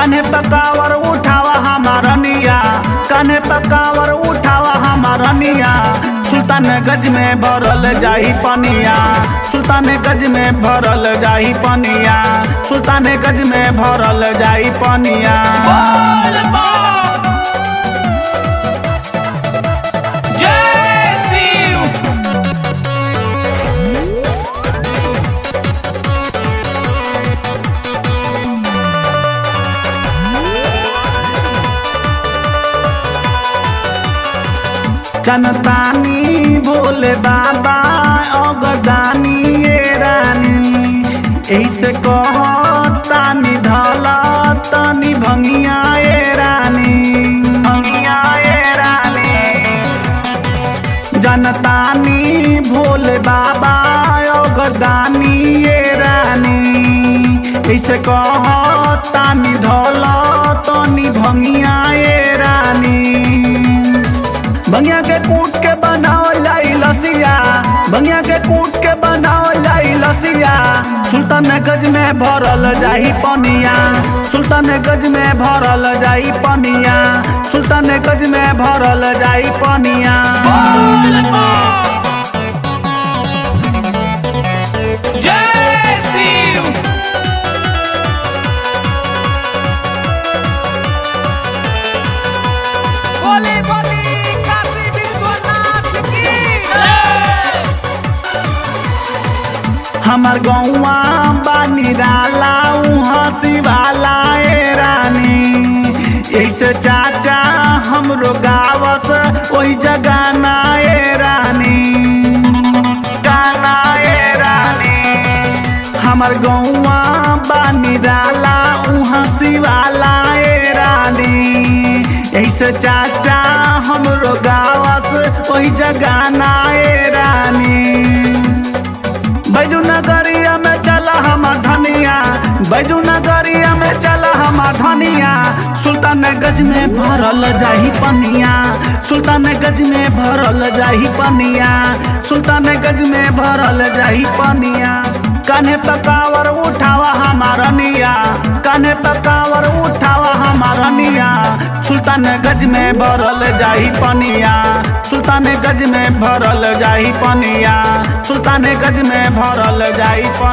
कान्हे पकावर उठावा हमारनिया, कान्हे पकावर उठावा हमारनिया। सुल्तानगंज में भरल जाही पनिया, सुल्तानगंज में भरल जाही पनिया, सुल्तानगंज में भरल जाही पनिया। जनतानी भोले बाबा अगदानी ये रानी, ऐसे कहतानी धला तनी भंगिया ये रानी, भंगिया ये रानी। जनतानी भोले बाबा अगदानी ये रानी, ऐसे कहतानी धला तनी भंगिया ये रानी। भंगिया के कूट के बनावल जाई लसिया, भंगिया के कूट के बनावल जाई लसिया। सुल्तानगंज में भरल जाही पनिया, सुल्तानगंज में भरल जाई पनिया, सुल्तानगंज में भरल जाई पनिया। हमार गौवा बानी डाला हंसी वाला ए रानी, ऐसे चाचा हमरो गावस वही जगह ना ए रानी, गाना ए रानी। हमार गौवा बानी डाला हंसी वाला ए रानी, ऐसे चाचा हमरो गावस वही जगह ना ए रानी। बैजू नगरिया में चला हमार धनिया, बैजू नगरिया में चला हमार धनिया। सुल्तानगंज में भरल जाही पनिया, सुल्तानगंज में भरल जाही पनिया, सुल्तानगंज में भरल जाही पनिया। कान्हे पकावर उठावा हमारनिया, कान्हे पकावर उठावा हमारनिया। सुल्तानगंज में भरल जाही पनिया, सुल्तानगंज में भरल जाही पनिया, सुल्तानगंज में भरल जाही पनिया।